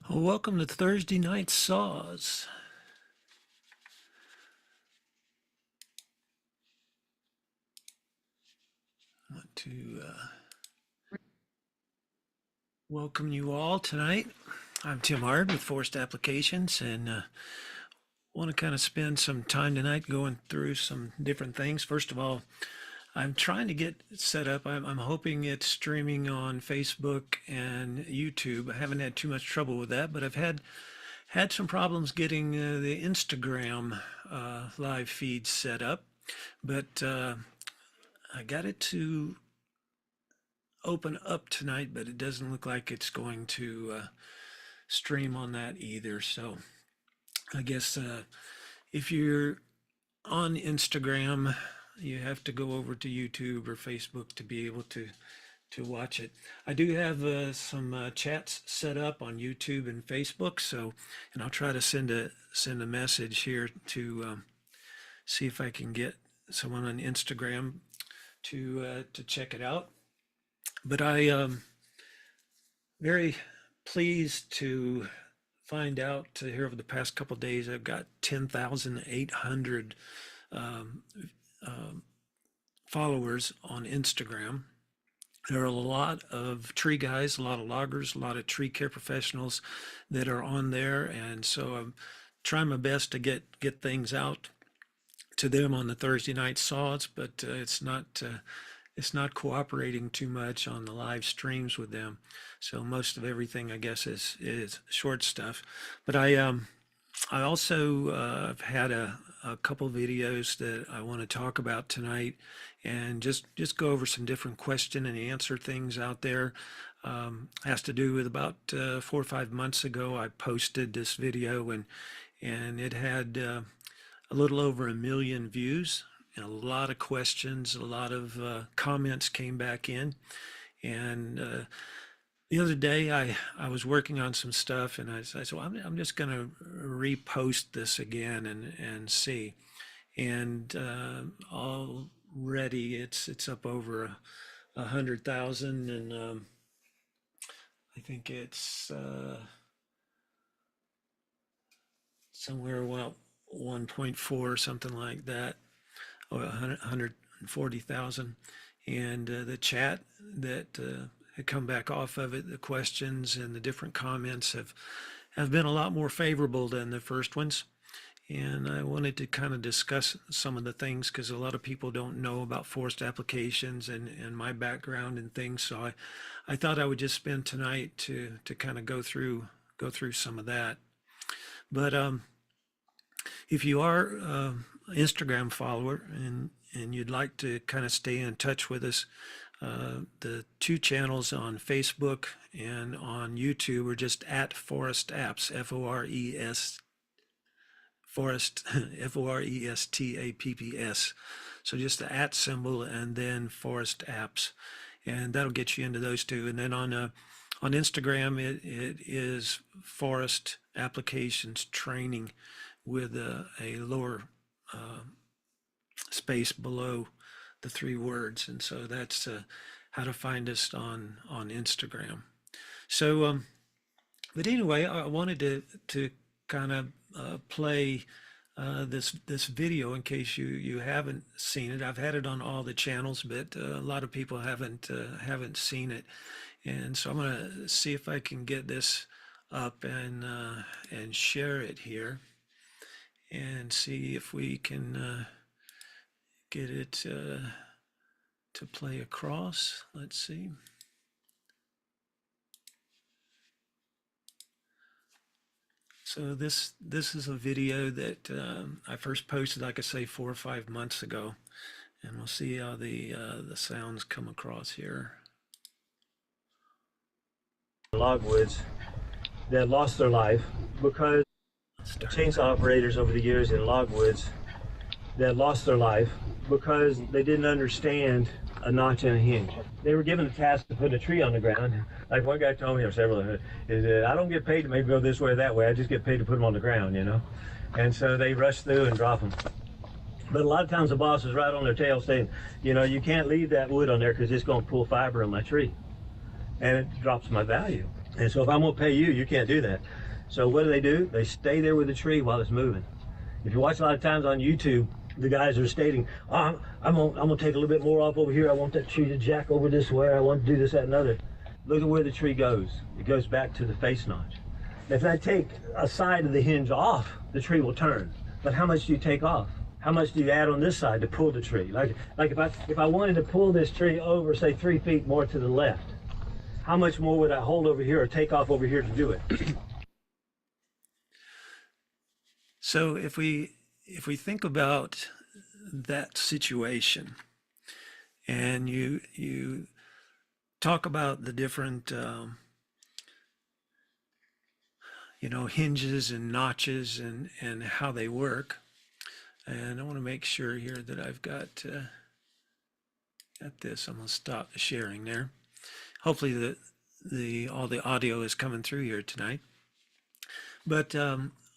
Well, welcome to Thursday Night Saws. I want to welcome you all tonight. I'm Tim Hard with Forced Applications, and want to kind of spend some time tonight going through some different things. First of all, I'm trying to get set up. I'm hoping it's streaming on Facebook and YouTube. I haven't had too much trouble with that, but I've had some problems getting the Instagram live feed set up. But I got it to open up tonight, but it doesn't look like it's going to stream on that either. So I guess if you're on Instagram, you have to go over to YouTube or Facebook to be able to watch it. I do have some chats set up on YouTube and Facebook, so and I'll try to send a message here to see if I can get someone on Instagram to check it out. But I very pleased to find out here over the past couple of days I've got 10,800 followers on Instagram. There are a lot of tree guys, a lot of loggers, a lot of tree care professionals that are on there, and so I'm trying my best to get things out to them on the Thursday night saws, but it's not cooperating too much on the live streams with them. So most of everything, I guess, is short stuff. But I also have had a couple videos that I want to talk about tonight, and just go over some different question and answer things out there. Has to do with about 4 or 5 months ago, I posted this video, and it had a little over 1 million views. And a lot of questions, a lot of comments came back in. And the other day I was working on some stuff, and I said, well, I'm just going to repost this again and see. And already it's up over 100,000, and I think it's somewhere about 1.4 or something like that. 140,000, and the chat that had come back off of it, the questions and the different comments have been a lot more favorable than the first ones. And I wanted to kind of discuss some of the things because a lot of people don't know about forced applications and my background and things. So I thought I would just spend tonight to kind of go through some of that. But if you are Instagram follower and you'd like to kind of stay in touch with us, the two channels on Facebook and on YouTube are just at Forest Apps, Forest, Forestapps. So just the at symbol and then Forest Apps, and that'll get you into those two. And then on Instagram, it is Forest Applications Training with a lower space below the 3 words, and so that's how to find us on Instagram. So but anyway, I wanted to kind of play this video in case you haven't seen it. I've had it on all the channels, but a lot of people haven't seen it, and so I'm going to see if I can get this up and share it here and see if we can get it to play across. Let's see. So this is a video that I first posted, like I say, 4 or 5 months ago, and we'll see how the sounds come across here. Logwoods that lost their life because chainsaw operators over the years in logwoods that lost their life because they didn't understand a notch and a hinge. They were given a task to put a tree on the ground. Like one guy told me, or several of them, is that I don't get paid to maybe go this way or that way. I just get paid to put them on the ground, you know. And so they rush through and drop them. But a lot of times the boss is right on their tail saying, you know, you can't leave that wood on there because it's going to pull fiber on my tree. And it drops my value. And so if I'm gonna pay you, you can't do that. So what do? They stay there with the tree while it's moving. If you watch a lot of times on YouTube, the guys are stating, oh, I'm gonna take a little bit more off over here. I want that tree to jack over this way. I want to do this, that, and other. Look at where the tree goes. It goes back to the face notch. If I take a side of the hinge off, the tree will turn. But how much do you take off? How much do you add on this side to pull the tree? Like if I wanted to pull this tree over, say 3 feet more to the left, how much more would I hold over here or take off over here to do it? So if we think about that situation, and you talk about the different hinges and notches and how they work, and I want to make sure here that I've got this. I'm going to stop the sharing there. Hopefully all the audio is coming through here tonight. But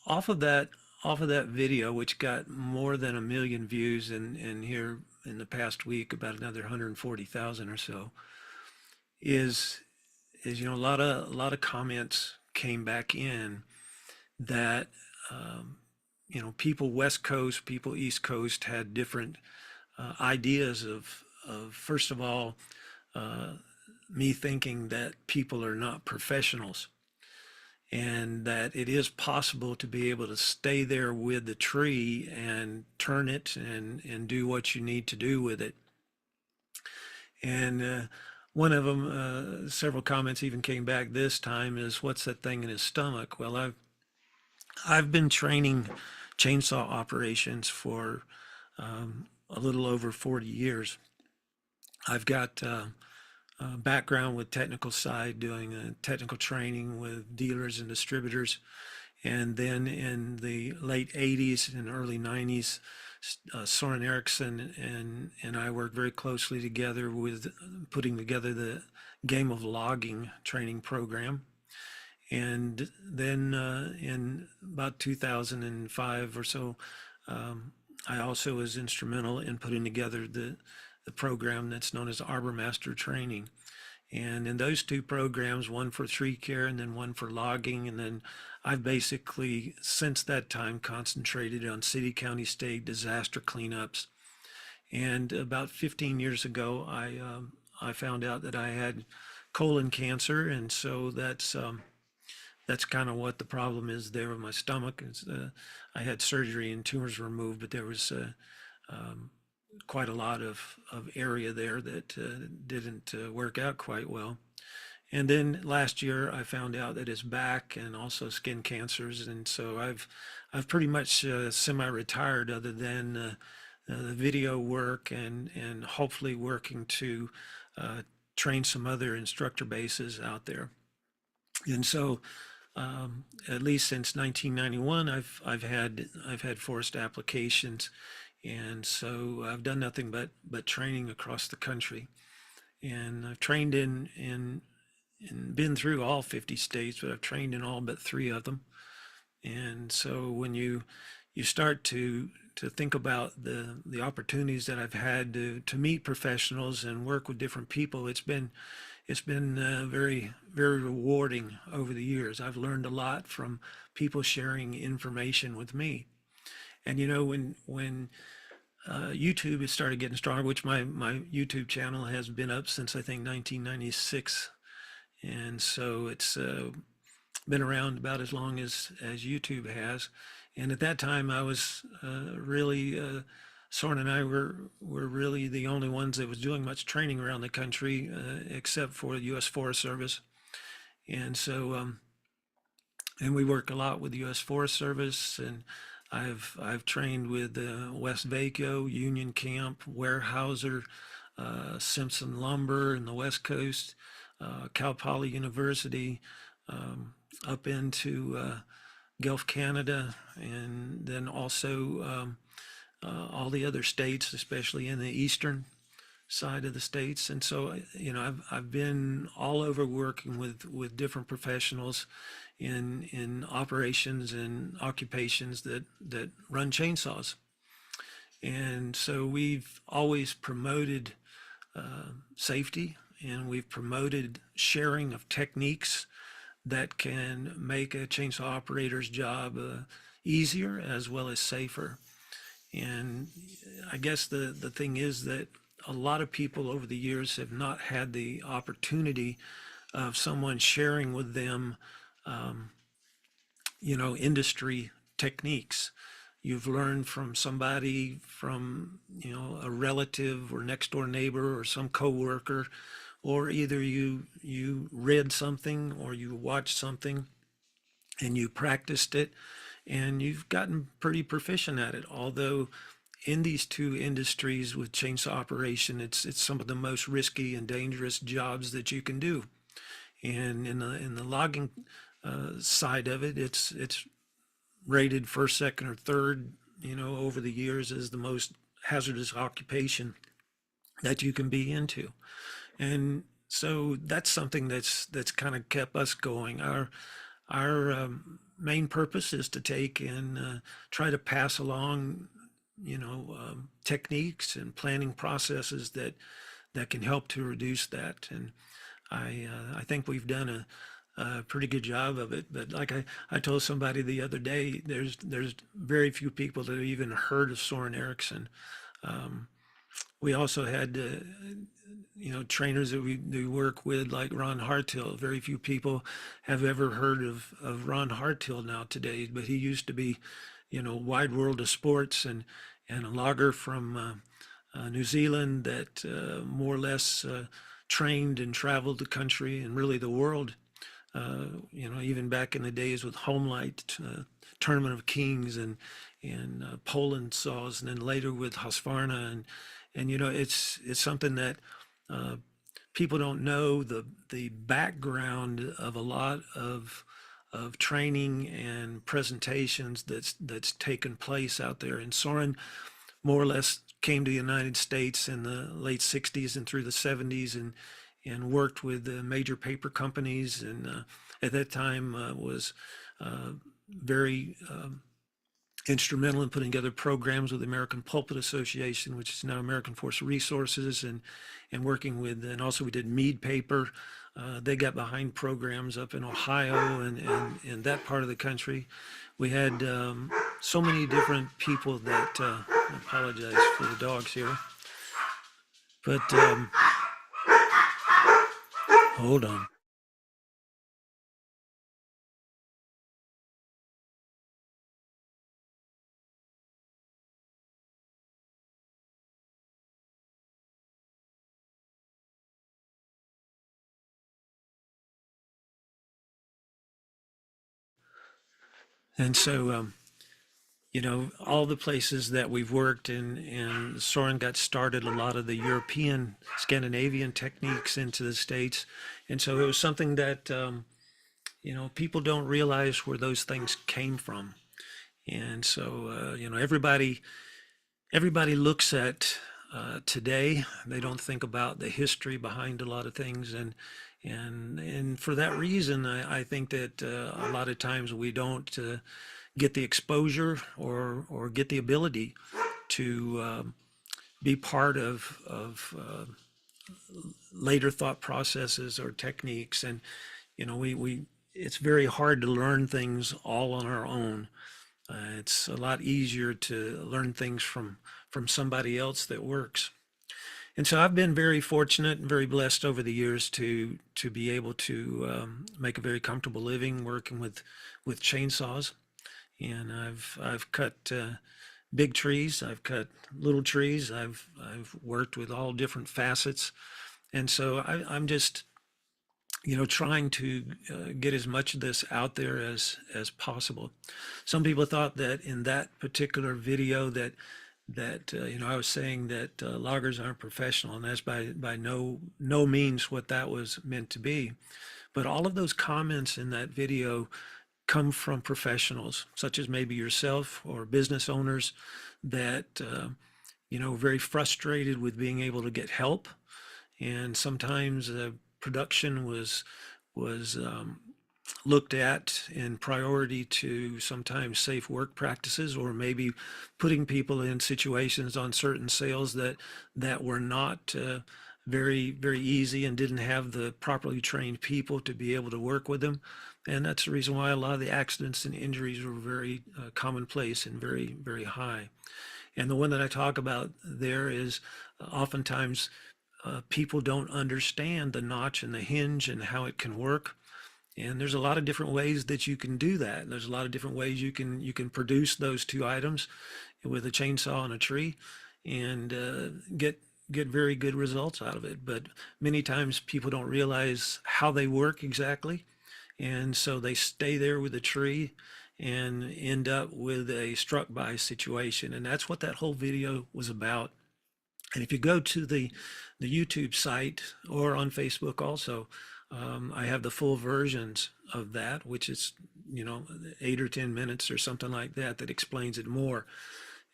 off of that video, which got more than 1 million views, and here in the past week about another 140,000 or so, is a lot of comments came back in that people West Coast, people East Coast had different ideas of first of all, me thinking that people are not professionals, and that it is possible to be able to stay there with the tree and turn it and do what you need to do with it. And one of them, several comments even came back this time, is what's that thing in his stomach? Well, I've been training chainsaw operations for a little over 40 years. I've got background with technical side, doing technical training with dealers and distributors. And then in the late 80s and early 90s, Soren Erickson and I worked very closely together with putting together the Game of Logging training program. And then in about 2005 or so, I also was instrumental in putting together the program that's known as Arbor Master Training. And in those two programs, one for tree care and then one for logging, and then I've basically since that time concentrated on city, county, state disaster cleanups. And about 15 years ago, I found out that I had colon cancer, and so that's kind of what the problem is there with my stomach. I had surgery and tumors removed, but there was quite a lot of area there that didn't work out quite well. And then last year I found out that it's back and also skin cancers, and so I've pretty much semi-retired, other than the video work and hopefully working to train some other instructor bases out there. And so at least since 1991, I've had forest applications. And so I've done nothing but training across the country, and I've trained in been through all 50 states, but I've trained in all but 3 of them. And so when you start to think about the opportunities that I've had to meet professionals and work with different people, it's been very, very rewarding over the years. I've learned a lot from people sharing information with me. And when YouTube has started getting stronger, which my YouTube channel has been up since I think 1996, and so it's been around about as long as YouTube has. And at that time, I was really Soren and I were really the only ones that was doing much training around the country, except for the U.S. Forest Service, and so and we work a lot with the U.S. Forest Service, and I've trained with West Vaco, Union Camp, Weyerhaeuser, Simpson Lumber in the West Coast, Cal Poly University, up into Gulf Canada, and then also all the other states, especially in the eastern side of the states. And so I've been all over working with different professionals in operations and occupations that run chainsaws. And so we've always promoted safety, and we've promoted sharing of techniques that can make a chainsaw operator's job easier as well as safer. And I guess the thing is that a lot of people over the years have not had the opportunity of someone sharing with them, industry techniques. You've learned from somebody, from, a relative or next door neighbor or some coworker, or either you read something or you watched something and you practiced it and you've gotten pretty proficient at it. Although in these two industries with chainsaw operation, it's some of the most risky and dangerous jobs that you can do. And in the logging side of it, it's rated first, second, or third, over the years as the most hazardous occupation that you can be into. And so that's something that's kind of kept us going. Our main purpose is to take and try to pass along, techniques and planning processes that can help to reduce that. And I think we've done a pretty good job of it. But like I told somebody the other day, there's very few people that have even heard of Soren Erickson. We also had trainers that we work with, like Ron Hartill. Very few people have ever heard of Ron Hartill now today, but he used to be, Wide World of Sports and a logger from New Zealand that more or less trained and traveled the country and really the world. Even back in the days with Homelight, Tournament of Kings, and Poland saws, and then later with Husqvarna, and it's something that people don't know the background of a lot of training and presentations that's taken place out there. And Soren more or less came to the United States in the late 60s and through the 70s and worked with major paper companies, and at that time was very instrumental in putting together programs with the American Pulpit Association, which is now American Force Resources, and working with, and also we did Mead Paper. They got behind programs up in Ohio and in that part of the country. We had so many different people that, I apologize for the dogs here, but hold on. And so, all the places that we've worked in, and Soren got started a lot of the European, Scandinavian techniques into the States. And so it was something that, people don't realize where those things came from. And so, everybody looks at today. They don't think about the history behind a lot of things, and for that reason, I think that a lot of times we don't get the exposure or get the ability to be part of later thought processes or techniques. And we it's very hard to learn things all on our own. It's a lot easier to learn things from somebody else that works. And so I've been very fortunate and very blessed over the years to be able to make a very comfortable living working with chainsaws. And I've cut big trees, I've cut little trees, I've worked with all different facets, and so I'm just trying to get as much of this out there as possible. Some people thought that in that particular video that I was saying that loggers aren't professional, and that's by no means what that was meant to be. But all of those comments in that video come from professionals, such as maybe yourself or business owners that very frustrated with being able to get help, and sometimes production was looked at in priority to sometimes safe work practices, or maybe putting people in situations on certain sales that were not very easy and didn't have the properly trained people to be able to work with them. And that's the reason why a lot of the accidents and injuries were very commonplace and very high. And the one that I talk about there is oftentimes people don't understand the notch and the hinge and how it can work. And there's a lot of different ways that you can do that. There's a lot of different ways you can produce those two items with a chainsaw and a tree, and get very good results out of it. But many times people don't realize how they work exactly, and so they stay there with the tree and end up with a struck by situation. And that's what that whole video was about. And if you go to the YouTube site or on Facebook also, I have the full versions of that, which is 8 or 10 minutes or something like that, that explains it more.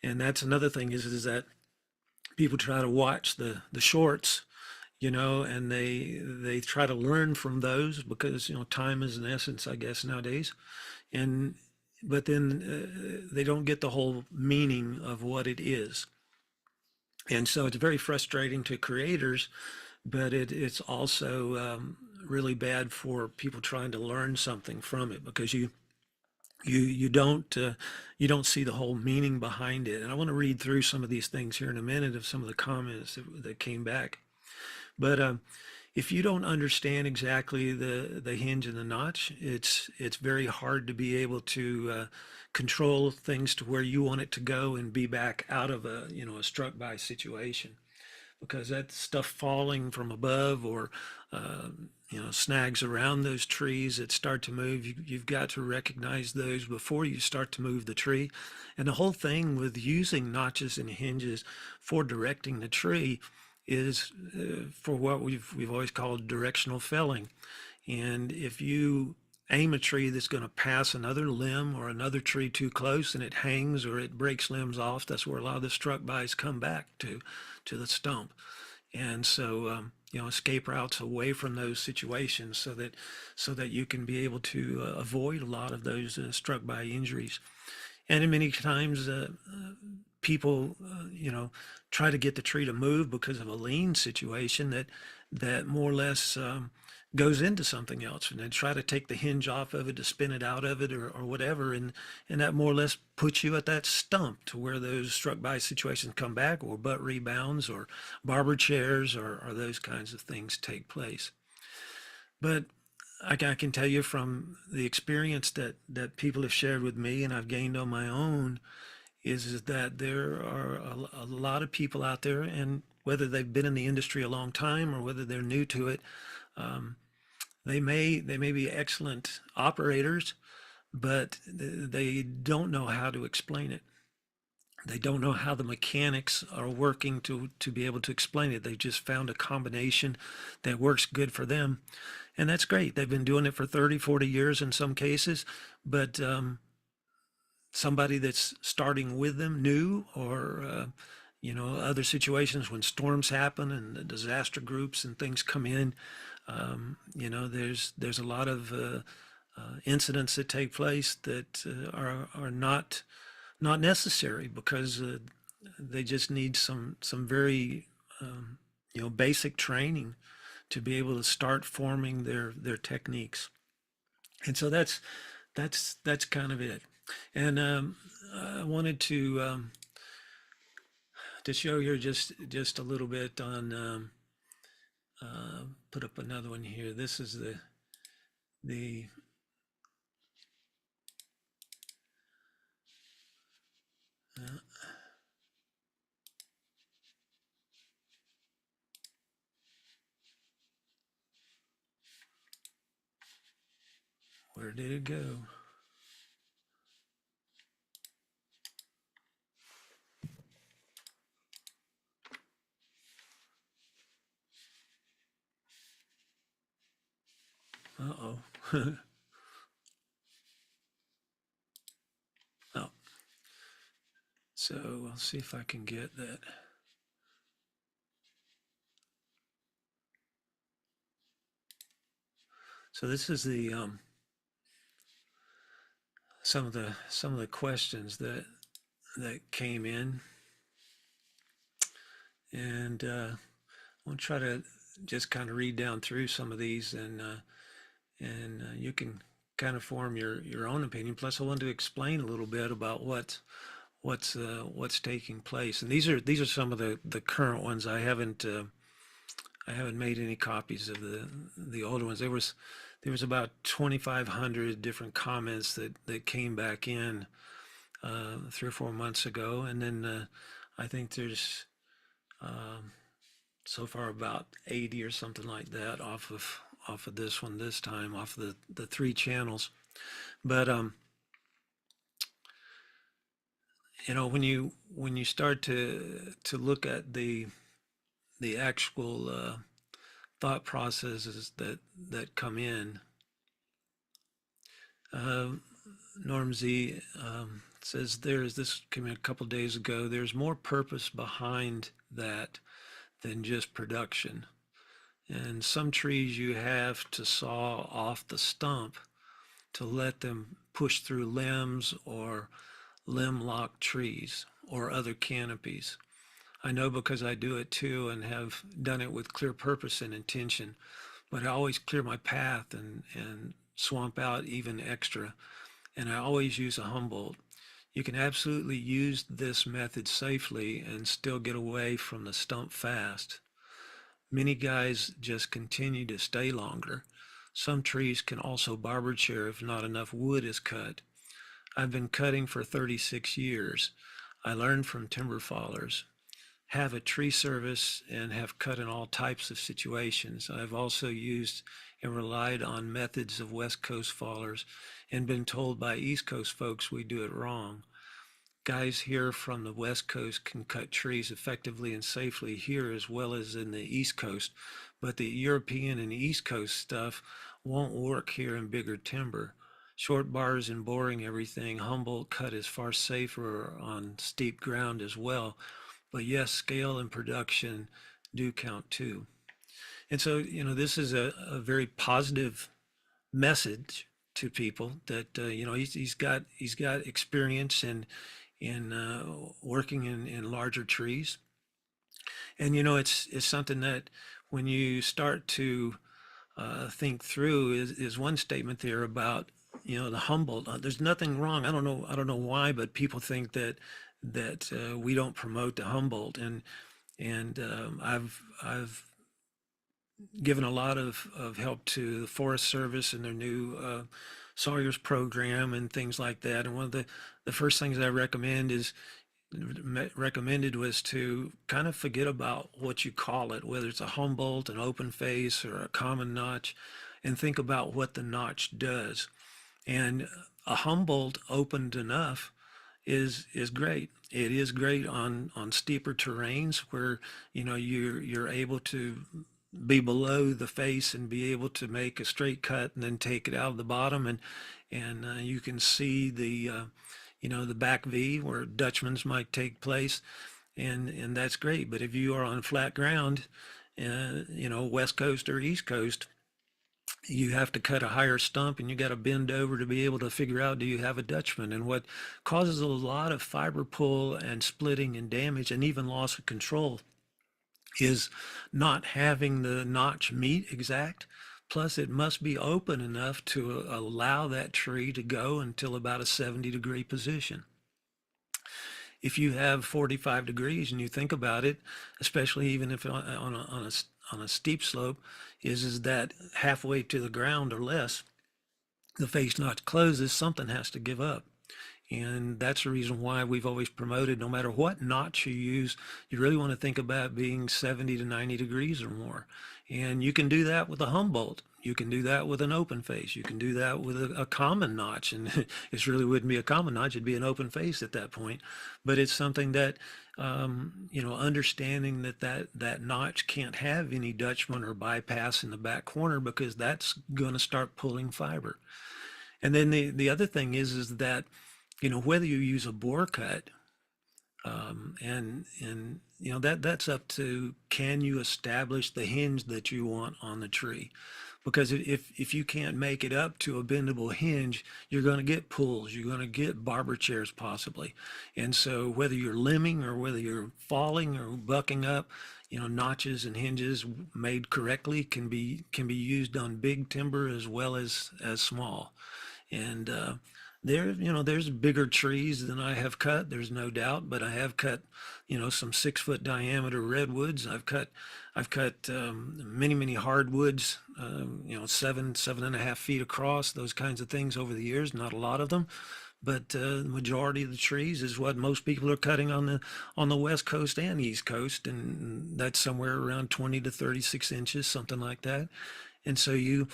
And that's another thing is that people try to watch the shorts, and they try to learn from those because time is an essence, I guess, nowadays. And but then they don't get the whole meaning of what it is. And so it's very frustrating to creators, but it's also really bad for people trying to learn something from it, because you don't see the whole meaning behind it. And I want to read through some of these things here in a minute of some of the comments that came back. But if you don't understand exactly the hinge and the notch, it's very hard to be able to control things to where you want it to go and be back out of a struck by situation, because that stuff falling from above or snags around those trees that start to move, you've got to recognize those before you start to move the tree. And the whole thing with using notches and hinges for directing the tree is for what we've always called directional felling. And if you aim a tree that's going to pass another limb or another tree too close and it hangs or it breaks limbs off, that's where a lot of the struck bys come back to the stump. And so escape routes away from those situations so that you can be able to avoid a lot of those struck by injuries. And many times people try to get the tree to move because of a lean situation that more or less goes into something else, and then try to take the hinge off of it to spin it out of it or whatever, and that more or less puts you at that stump to where those struck by situations come back, or butt rebounds or barber chairs or those kinds of things take place. But I can tell you from the experience that people have shared with me and I've gained on my own is that there are a lot of people out there, and whether they've been in the industry a long time or whether they're new to it, they may be excellent operators, but they don't know how to explain it. They don't know how the mechanics are working to be able to explain it. They've just found a combination that works good for them. And that's great. They've been doing it for 30, 40 years in some cases, but somebody that's starting with them new, or other situations when storms happen and the disaster groups and things come in, there's a lot of incidents that take place that are not necessary, because they just need some very basic training to be able to start forming their techniques. And so that's kind of it. And I wanted to show here just a little bit on put up another one here. This is the where did it go? Uh-oh. Oh, so I'll see if I can get that. So this is the some of the questions that came in, and We'll try to just kind of read down through some of these, and you can kind of form your own opinion. Plus, I wanted to explain a little bit about what's taking place. And these are some of the current ones. I haven't made any copies of the older ones. There was about 2,500 different comments that came back in 3 or 4 months ago, and then I think there's so far about 80 or something like that off of this one this time, off of the three channels. But when you start to look at the actual thought processes that come in, Norm Z says this came in a couple days ago. There's more purpose behind that than just production. And some trees you have to saw off the stump to let them push through limbs or limb lock trees or other canopies. I know because I do it too and have done it with clear purpose and intention, but I always clear my path and swamp out even extra. And I always use a Humboldt. You can absolutely use this method safely and still get away from the stump fast. Many guys just continue to stay longer. Some trees can also barber chair if not enough wood is cut. I've been cutting for 36 years. I learned from timber fallers, have a tree service, and have cut in all types of situations. I've also used and relied on methods of West Coast fallers and been told by East Coast folks we do it wrong. Guys here from the West Coast can cut trees effectively and safely here as well as in the East Coast, but the European and East Coast stuff won't work here in bigger timber. Short bars and boring everything, Humboldt cut is far safer on steep ground as well. But yes, scale and production do count too. And so, this is a very positive message to people that, he's got experience in working in larger trees. And, it's something that when you start to think through is one statement there about, the Humboldt. There's nothing wrong. I don't know why, but people think that we don't promote the Humboldt, and I've given a lot of help to the Forest Service and their new Sawyer's program and things like that. And one of the first things I recommended was to kind of forget about what you call it, whether it's a Humboldt, an open face, or a common notch, and think about what the notch does. And a Humboldt opened enough is great. It is great on steeper terrains where you're able to be below the face and be able to make a straight cut and then take it out of the bottom, and you can see the the back V where Dutchman's might take place, and that's great. But if you are on flat ground, West Coast or East Coast, you have to cut a higher stump and you got to bend over to be able to figure out, do you have a Dutchman? And what causes a lot of fiber pull and splitting and damage and even loss of control is not having the notch meet exact. Plus it must be open enough to allow that tree to go until about a 70-degree position. If you have 45 degrees and you think about it, especially even if on a steep slope, is that halfway to the ground or less, the face notch closes, something has to give up. And that's the reason why we've always promoted, no matter what notch you use, you really want to think about being 70 to 90 degrees or more. And you can do that with a Humboldt. You can do that with an open face. You can do that with a common notch. And it really wouldn't be a common notch. It'd be an open face at that point. But it's something that, understanding that notch can't have any Dutchman or bypass in the back corner, because that's going to start pulling fiber. And then the other thing is that, whether you use a bore cut, and that's up to, can you establish the hinge that you want on the tree? Because if you can't make it up to a bendable hinge, you're going to get pulls, you're going to get barber chairs possibly. And so whether you're limbing or whether you're falling or bucking up, notches and hinges made correctly can be used on big timber as well as small. And there's bigger trees than I have cut. There's no doubt, but I have cut, some 6 foot diameter redwoods. I've cut many hardwoods, 7.5 feet across. Those kinds of things over the years. Not a lot of them, but the majority of the trees is what most people are cutting on the West Coast and East Coast, and that's somewhere around 20 to 36 inches, something like that. And so you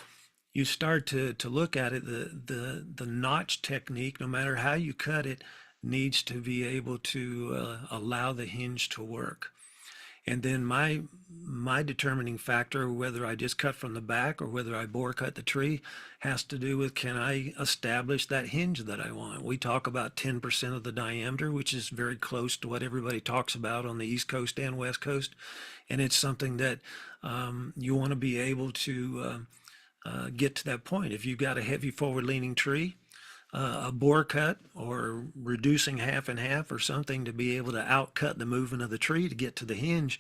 start to look at it, the notch technique, no matter how you cut it, needs to be able to allow the hinge to work. And then my determining factor, whether I just cut from the back or whether I bore cut the tree, has to do with, can I establish that hinge that I want? We talk about 10% of the diameter, which is very close to what everybody talks about on the East Coast and West Coast. And it's something that you want to be able to get to that point. If you've got a heavy forward-leaning tree, a bore cut or reducing half and half or something to be able to outcut the movement of the tree to get to the hinge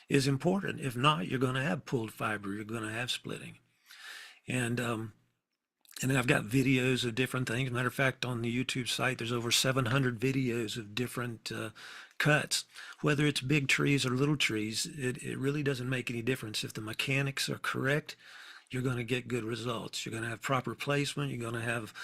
is important. If not, you're going to have pulled fiber. You're going to have splitting. And then I've got videos of different things. Matter of fact, on the YouTube site, there's over 700 videos of different cuts. Whether it's big trees or little trees, it really doesn't make any difference. If the mechanics are correct, you're going to get good results. You're going to have proper placement. You're going to have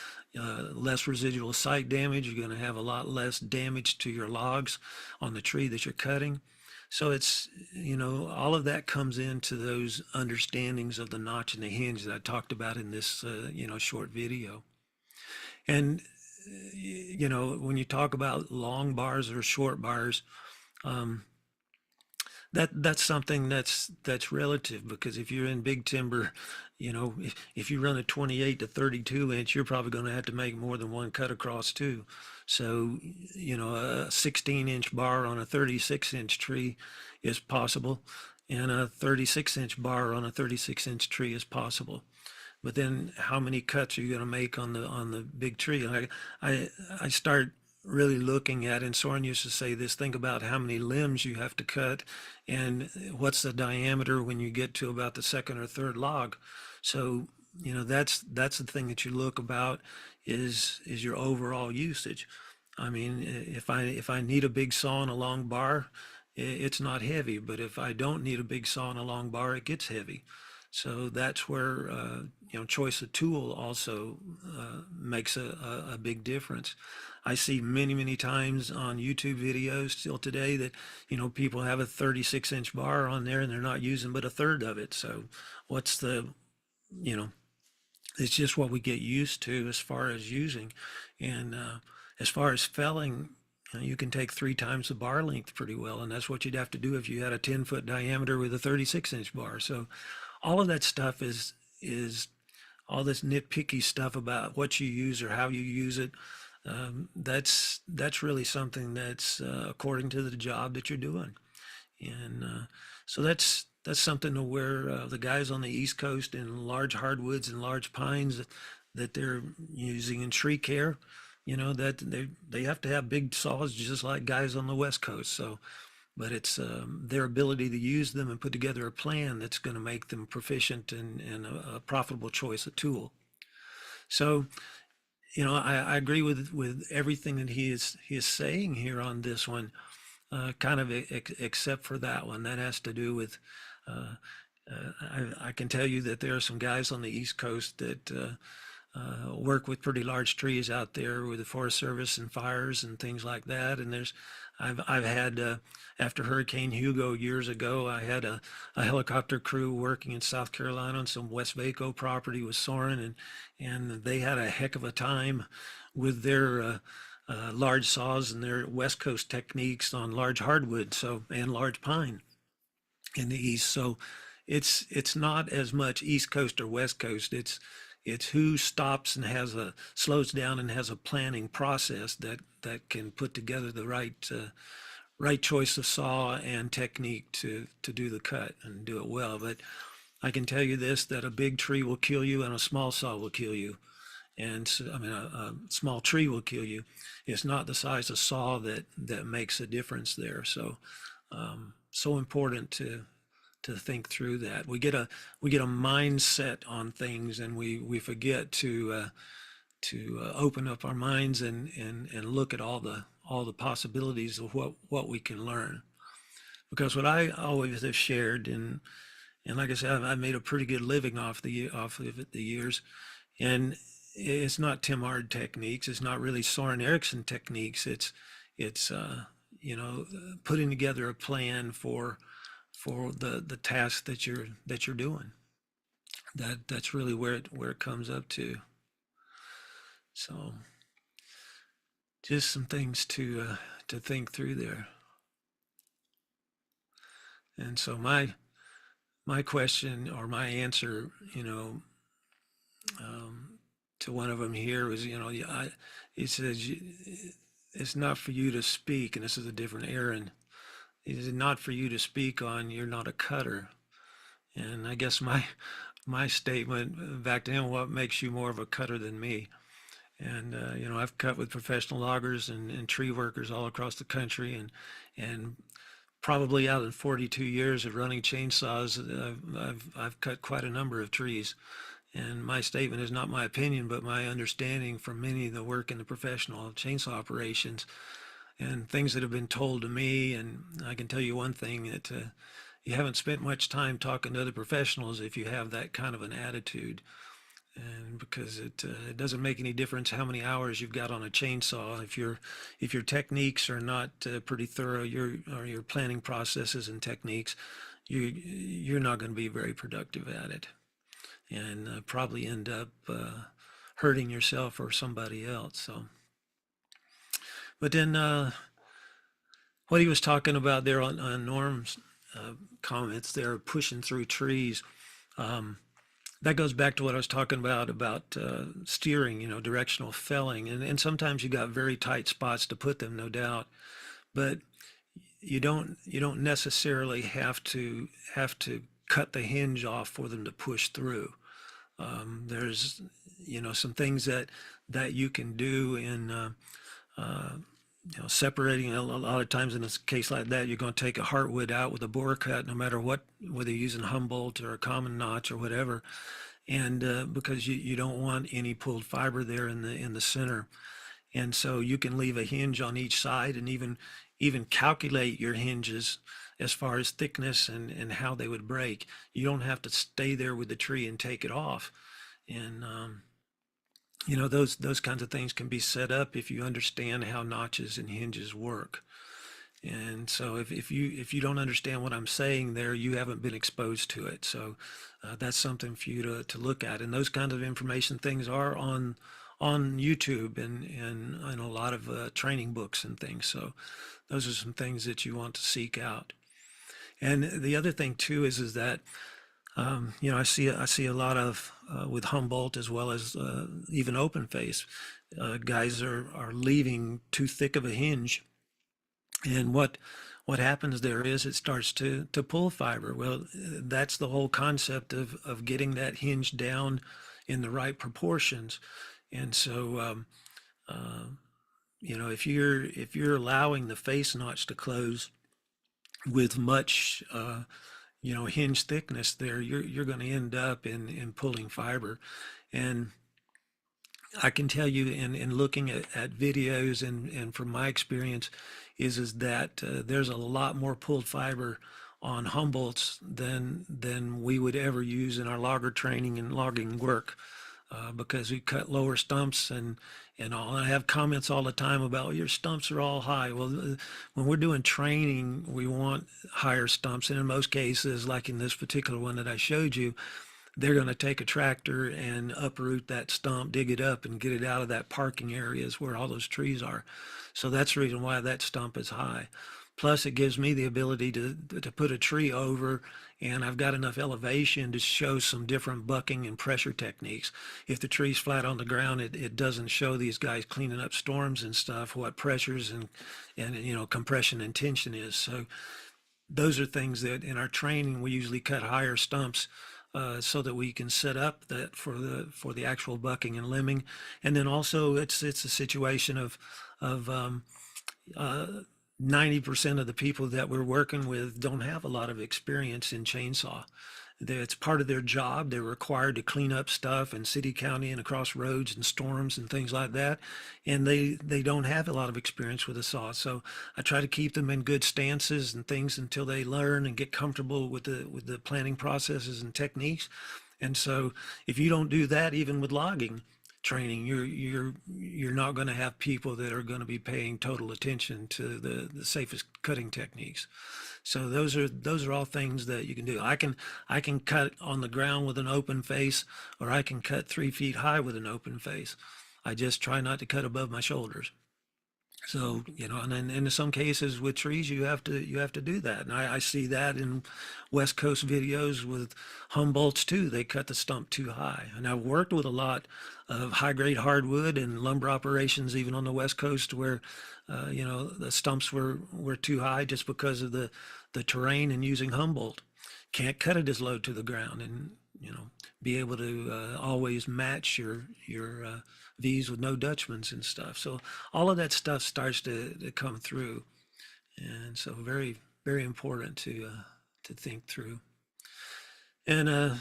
less residual site damage. You're going to have a lot less damage to your logs on the tree that you're cutting. So it's, all of that comes into those understandings of the notch and the hinge that I talked about in this, short video. And, when you talk about long bars or short bars, that's something that's relative, because if you're in big timber, if you run a 28 to 32 inch, you're probably going to have to make more than one cut across too. So, a 16-inch bar on a 36-inch tree is possible, and a 36-inch bar on a 36-inch tree is possible. But then how many cuts are you going to make on the big tree? And I start really looking at, and Soren used to say this, think about how many limbs you have to cut and what's the diameter when you get to about the second or third log. So, that's the thing that you look about is your overall usage. I mean, if I need a big saw and a long bar, it's not heavy, but if I don't need a big saw and a long bar, it gets heavy. So that's where, choice of tool also makes a big difference. I see many times on YouTube videos still today that, people have a 36-inch bar on there and they're not using but a third of it. So what's the, it's just what we get used to as far as using. And as far as felling, you can take 3 times the bar length pretty well. And that's what you'd have to do if you had a 10-foot diameter with a 36-inch bar. So all of that stuff is all this nitpicky stuff about what you use or how you use it. That's really something that's according to the job that you're doing. And so that's something to where the guys on the East Coast in large hardwoods and large pines that they're using in tree care, that they have to have big saws just like guys on the West Coast. So, but it's their ability to use them and put together a plan that's going to make them proficient and a profitable choice of tool. So, I agree with everything that he is saying here on this one, kind of except for that one. That has to do with, I can tell you that there are some guys on the East Coast that work with pretty large trees out there with the Forest Service and fires and things like that. And I've had, after Hurricane Hugo years ago, I had a helicopter crew working in South Carolina on some West Vaco property with Soren, and they had a heck of a time with their large saws and their West Coast techniques on large hardwood, and large pine in the East. So it's not as much East Coast or West Coast. It's who stops and slows down and has a planning process that can put together the right choice of saw and technique to do the cut and do it well. But I can tell you this, that a big tree will kill you and a small saw will kill you. And so, a small tree will kill you. It's not the size of saw that makes a difference there. So So important to think through that. We get a mindset on things, and we forget to open up our minds and look at all the possibilities of what we can learn. Because what I always have shared, and like I said, I've made a pretty good living off of it the years, and it's not Tim Hard techniques. It's not really Soren Erickson techniques. It's you know putting together a plan for the task that you're doing. That's really where it comes up to. So just some things to think through there. And so my question or my answer, to one of them here was, he says, it's not for you to speak, and this is a different Aaron. It is not for you to speak on. You're not a cutter. And I guess my statement back to him, what makes you more of a cutter than me? And I've cut with professional loggers and tree workers all across the country, and probably out in 42 years of running chainsaws, I've cut quite a number of trees. And my statement is not my opinion, but my understanding from many that work in the professional chainsaw operations and things that have been told to me. And I can tell you one thing, that you haven't spent much time talking to other professionals if you have that kind of an attitude. And because it doesn't make any difference how many hours you've got on a chainsaw if your techniques are not pretty thorough, your planning processes and techniques, you're not going to be very productive at it, and probably end up hurting yourself or somebody else. So, but then what he was talking about there on Norm's comments there, pushing through trees. That goes back to what I was talking about steering, directional felling, and sometimes you got very tight spots to put them, no doubt, but you don't necessarily have to cut the hinge off for them to push through. There's some things that you can do in separating. A lot of times in a case like that, you're going to take a heartwood out with a bore cut, no matter what, whether you're using Humboldt or a common notch or whatever, and because you don't want any pulled fiber there in the center, and so you can leave a hinge on each side, and even calculate your hinges as far as thickness and how they would break. You don't have to stay there with the tree and take it off, and those kinds of things can be set up if you understand how notches and hinges work. And so if you don't understand what I'm saying there, you haven't been exposed to it. So that's something for you to look at. And those kinds of information things are on YouTube and a lot of training books and things. So those are some things that you want to seek out. And the other thing too is that I see a lot of with Humboldt, as well as even open face, guys are leaving too thick of a hinge, and what happens there is it starts to pull fiber. Well, that's the whole concept of getting that hinge down in the right proportions. And so if you're allowing the face notch to close with much hinge thickness there, you're going to end up in pulling fiber. And I can tell you in looking at videos and from my experience is that there's a lot more pulled fiber on Humboldts than we would ever use in our logger training and logging work, because we cut lower stumps and all. And I have comments all the time about your stumps are all high. Well, when we're doing training, we want higher stumps, and in most cases, like in this particular one that I showed you, they're going to take a tractor and uproot that stump, dig it up, and get it out of that parking areas where all those trees are. So that's the reason why that stump is high. Plus, it gives me the ability to put a tree over, and I've got enough elevation to show some different bucking and pressure techniques. If the tree's flat on the ground, it doesn't show these guys cleaning up storms and stuff, what pressures and compression and tension is. So those are things that in our training we usually cut higher stumps, so that we can set up that for the actual bucking and limbing. And then also it's a situation of 90% of the people that we're working with don't have a lot of experience in chainsaw. It's part of their job. They're required to clean up stuff in city, county, and across roads and storms and things like that. And they don't have a lot of experience with a saw. So I try to keep them in good stances and things until they learn and get comfortable with the planning processes and techniques. And so if you don't do that, even with logging training, you're not going to have people that are going to be paying total attention to the safest cutting techniques. So those are all things that you can do. I can cut on the ground with an open face, or I can cut 3 feet high with an open face. I just try not to cut above my shoulders. So, and then in some cases with trees, you have to do that. And I see that in West Coast videos with Humboldts too. They cut the stump too high. And I've worked with a lot of high grade hardwood and lumber operations, even on the West Coast, where, the stumps were too high just because of the terrain and using Humboldt. Can't cut it as low to the ground, and, be able to always match your V's with no Dutchmans and stuff. So all of that stuff starts to come through, and so very very important to think through. And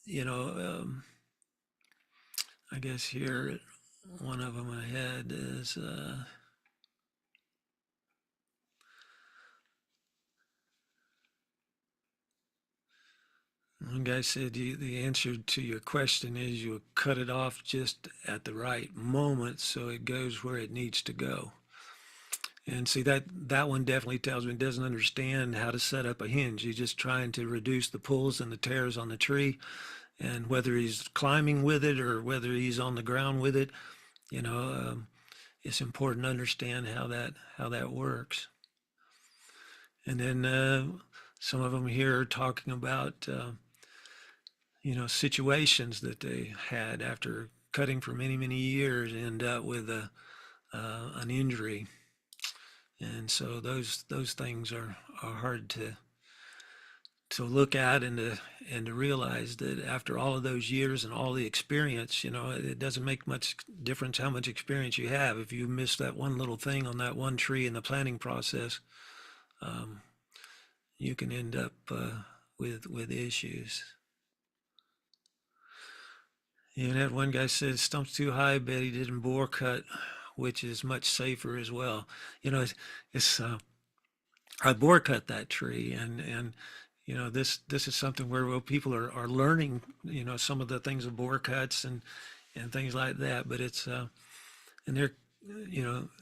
you know, I guess here one of them I had is. One guy said the answer to your question is you cut it off just at the right moment so it goes where it needs to go. And see, that one definitely tells me it doesn't understand how to set up a hinge. He's just trying to reduce the pulls and the tears on the tree. And whether he's climbing with it or whether he's on the ground with it, it's important to understand how that works. And then some of them here are talking about situations that they had after cutting for many, many years, end up with an injury. And so those things are hard to look at and to realize that after all of those years and all the experience, it doesn't make much difference how much experience you have. If you miss that one little thing on that one tree in the planning process, you can end up with issues. And that one guy said stump's too high, bet he didn't bore cut, which is much safer as well. It's I bore cut that tree, and this is something where people are learning some of the things of bore cuts and things like that. But it's and they're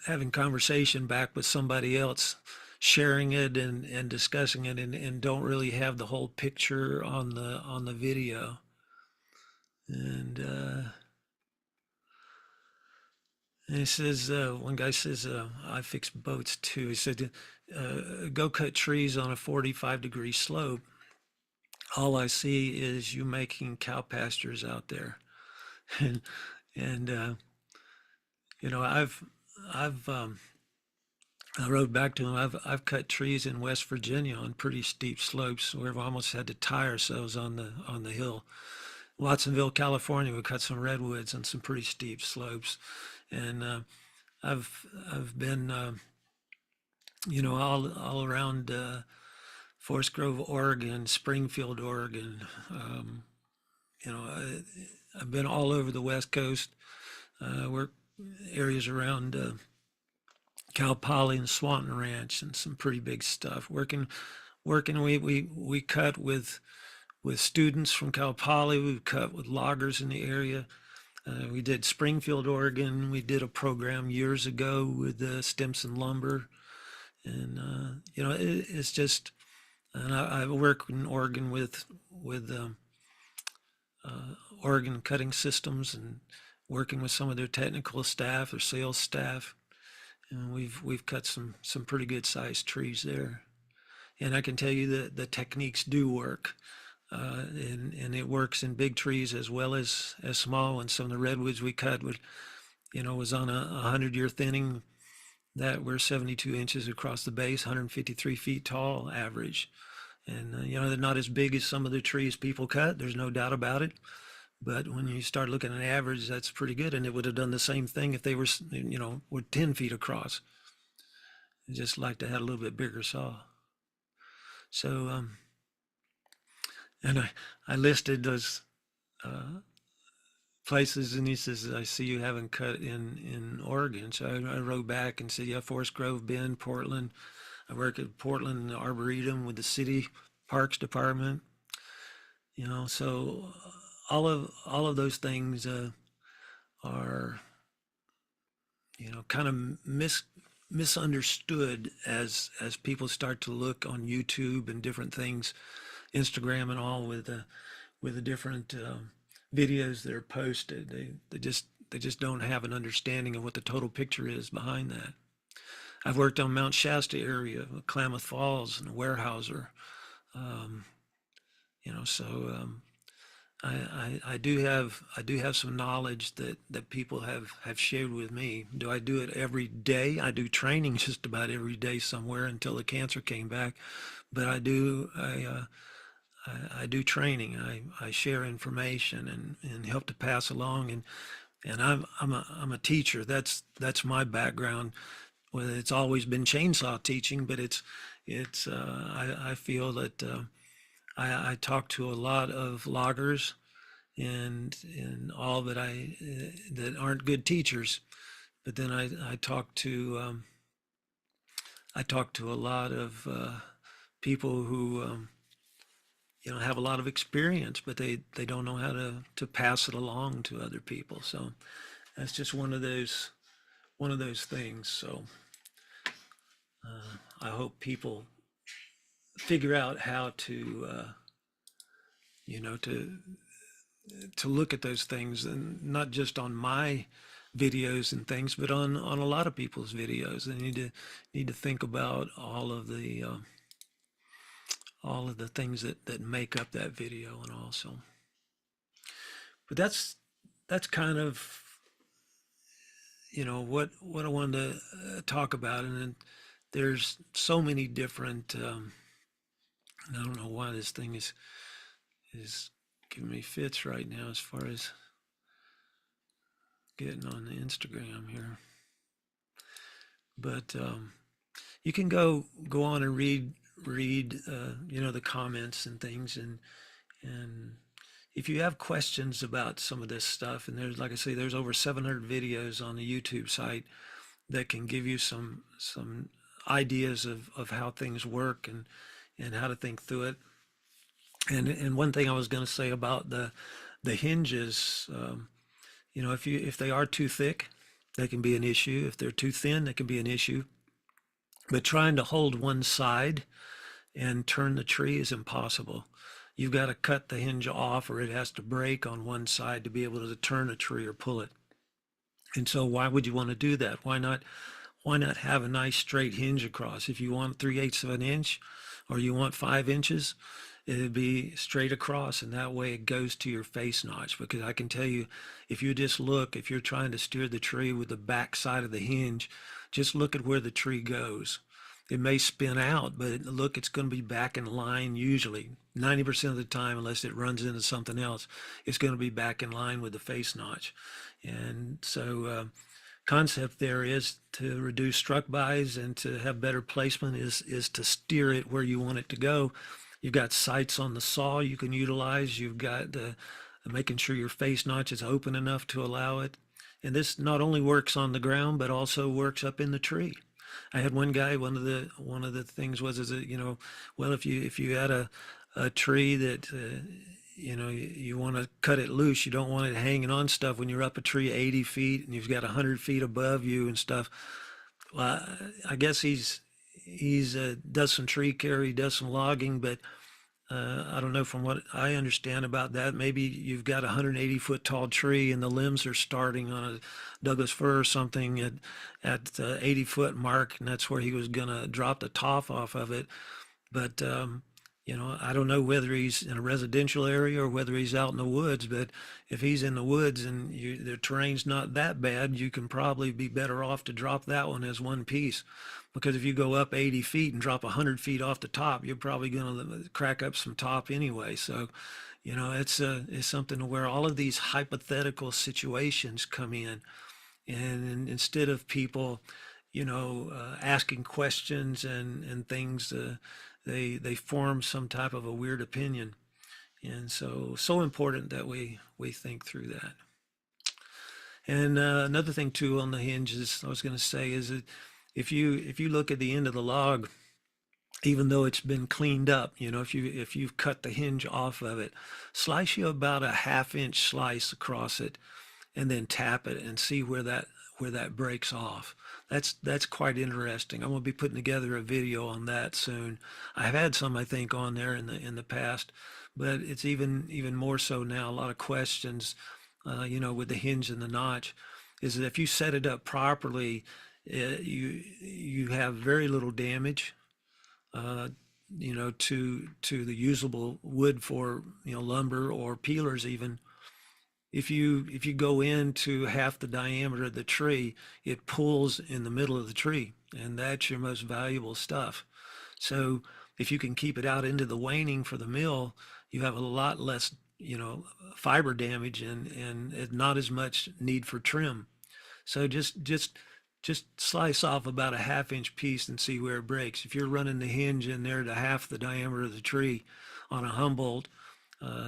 having conversation back with somebody else, sharing it and discussing it, and don't really have the whole picture on the video. And he says, one guy says, I fix boats too. He said, go cut trees on a 45-degree slope. All I see is you making cow pastures out there. and I rode back to him. I've cut trees in West Virginia on pretty steep slopes where we almost had to tie ourselves on the hill. Watsonville, California, we cut some redwoods on some pretty steep slopes, and I've been all around Forest Grove, Oregon, Springfield, Oregon. I've been all over the West Coast. Work areas around Cal Poly and Swanton Ranch, and some pretty big stuff. Working. We cut with students from Cal Poly. We cut with loggers in the area. We did Springfield, Oregon. We did a program years ago with Stimson Lumber, and it's just. And I work in Oregon with Oregon Cutting Systems, and working with some of their technical staff or sales staff, and we've cut some pretty good sized trees there. And I can tell you that the techniques do work. And it works in big trees as well as small ones. Some of the redwoods we cut was on a 100-year thinning that were 72 inches across the base, 153 feet tall average. And they're not as big as some of the trees people cut. There's no doubt about it. But when you start looking at average, that's pretty good. And it would have done the same thing if they were 10 feet across. I just like to have a little bit bigger saw. So, and I listed those places, and he says, I see you haven't cut in Oregon. So I wrote back and said, yeah, Forest Grove, Bend, Portland. I work at Portland Arboretum with the city parks department. So all of those things are kind of misunderstood as people start to look on YouTube and different things, Instagram and all, with the different videos that are posted. They just don't have an understanding of what the total picture is behind that. I've worked on Mount Shasta area, Klamath Falls, and Weyerhaeuser. Um, so I do have some knowledge that people have shared with me. Do I do it every day? I do training just about every day somewhere until the cancer came back, but I do training. I share information and help to pass along, and I'm a teacher. That's my background. Well, it's always been chainsaw teaching, but I feel that I talk to a lot of loggers and all that aren't good teachers. But then I talk to a lot of people who have a lot of experience, but they don't know how to pass it along to other people. So that's just one of those things. So I hope people figure out how to look at those things, and not just on my videos and things, but on a lot of people's videos. They need to think about all of the things that make up that video, and also. But that's kind of what I wanted to talk about, and then there's so many different. I don't know why this thing is giving me fits right now as far as getting on the Instagram here. But you can go on and read the comments and things, and if you have questions about some of this stuff, and there's, like I say, there's over 700 videos on the YouTube site that can give you some ideas of how things work and how to think through it. And one thing I was going to say about the hinges, if they are too thick, they can be an issue. If they're too thin, they can be an issue. But trying to hold one side and turn the tree is impossible. You've got to cut the hinge off, or it has to break on one side to be able to turn a tree or pull it. And so why would you want to do that? Why not have a nice straight hinge across? If you want 3/8 of an inch, or you want 5 inches, it'd be straight across, and that way it goes to your face notch. Because I can tell you, if you're trying to steer the tree with the back side of the hinge, just look at where the tree goes. It may spin out, but look, it's going to be back in line usually. 90% of the time, unless it runs into something else, it's going to be back in line with the face notch. And so concept there is to reduce struck bys and to have better placement is to steer it where you want it to go. You've got sights on the saw you can utilize. You've got making sure your face notch is open enough to allow it. And this not only works on the ground, but also works up in the tree. I had one guy, one of the things was, well, if you had a tree that, you want to cut it loose, you don't want it hanging on stuff when you're up a tree 80 feet and you've got 100 feet above you and stuff. Well, I guess he's does some tree care, he does some logging, but I don't know, from what I understand about that, maybe you've got a 180-foot tall tree and the limbs are starting on a Douglas fir or something at the 80-foot mark, and that's where he was going to drop the top off of it. But I don't know whether he's in a residential area or whether he's out in the woods, but if he's in the woods and the terrain's not that bad, you can probably be better off to drop that one as one piece. Because if you go up 80 feet and drop 100 feet off the top, you're probably going to crack up some top anyway. So, it's something to where all of these hypothetical situations come in. And instead of people, asking questions and things, they form some type of a weird opinion. And so important that we think through that. And another thing too on the hinges, I was going to say, is that if you look at the end of the log, even though it's been cleaned up, if you've cut the hinge off of it, slice you about a half-inch slice across it, and then tap it and see where that breaks off. That's quite interesting. I'm going to be putting together a video on that soon. I've had some, I think, on there in the past, but it's even more so now. A lot of questions, with the hinge and the notch, is that if you set it up properly, you have very little damage, uh, to the usable wood for lumber or peelers even. If you go into half the diameter of the tree, it pulls in the middle of the tree, and that's your most valuable stuff. So if you can keep it out into the waning for the mill, you have a lot less, fiber damage and not as much need for trim. So just slice off about a half-inch piece and see where it breaks. If you're running the hinge in there to half the diameter of the tree on a Humboldt,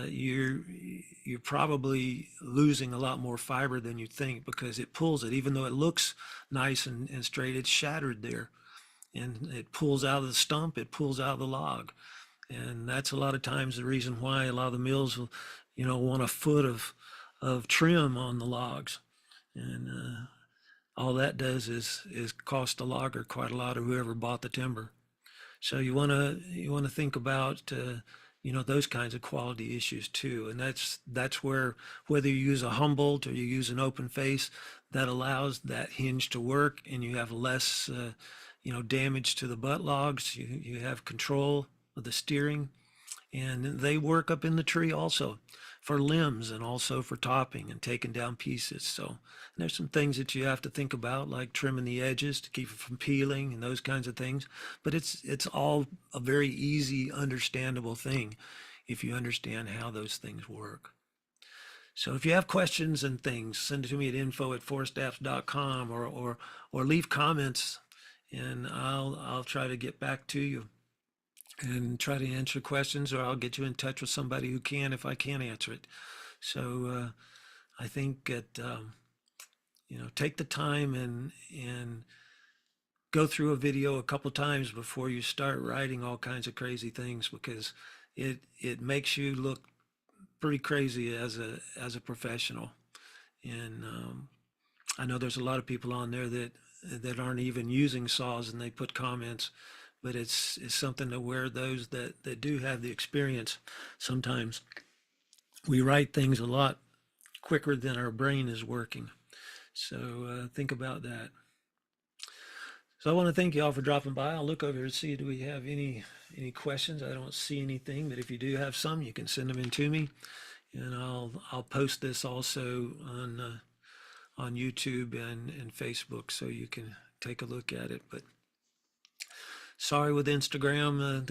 you're probably losing a lot more fiber than you think, because it pulls it. Even though it looks nice and straight, it's shattered there, and it pulls out of the stump, it pulls out of the log. And that's a lot of times the reason why a lot of the mills will, want a foot of trim on the logs. And all that does is cost the logger quite a lot, or whoever bought the timber. So you want to think about those kinds of quality issues too, and that's where, whether you use a Humboldt or you use an open face, that allows that hinge to work, and you have less damage to the butt logs. You have control of the steering, and they work up in the tree also for limbs and also for topping and taking down pieces. So there's some things that you have to think about, like trimming the edges to keep it from peeling and those kinds of things. But it's all a very easy, understandable thing if you understand how those things work. So if you have questions and things, send it to me at info@forestapps.com, or leave comments, and I'll try to get back to you and try to answer questions, or I'll get you in touch with somebody who can if I can't answer it. So I think that take the time and go through a video a couple times before you start writing all kinds of crazy things, because it makes you look pretty crazy as a professional. And I know there's a lot of people on there that aren't even using saws, and they put comments, but it's something to where those that do have the experience, sometimes we write things a lot quicker than our brain is working. So think about that. So I want to thank you all for dropping by. I'll look over here and see, do we have any questions? I don't see anything, but if you do have some, you can send them in to me, and I'll post this also on YouTube and Facebook, so you can take a look at it. But sorry, with Instagram,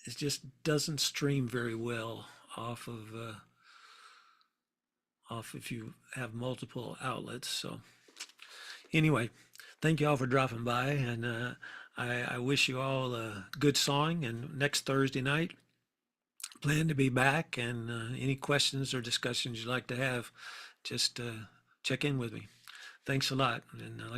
it just doesn't stream very well off if you have multiple outlets. So anyway, thank you all for dropping by, and I wish you all a good sawing. And next Thursday night, plan to be back. And any questions or discussions you'd like to have, just check in with me. Thanks a lot. And like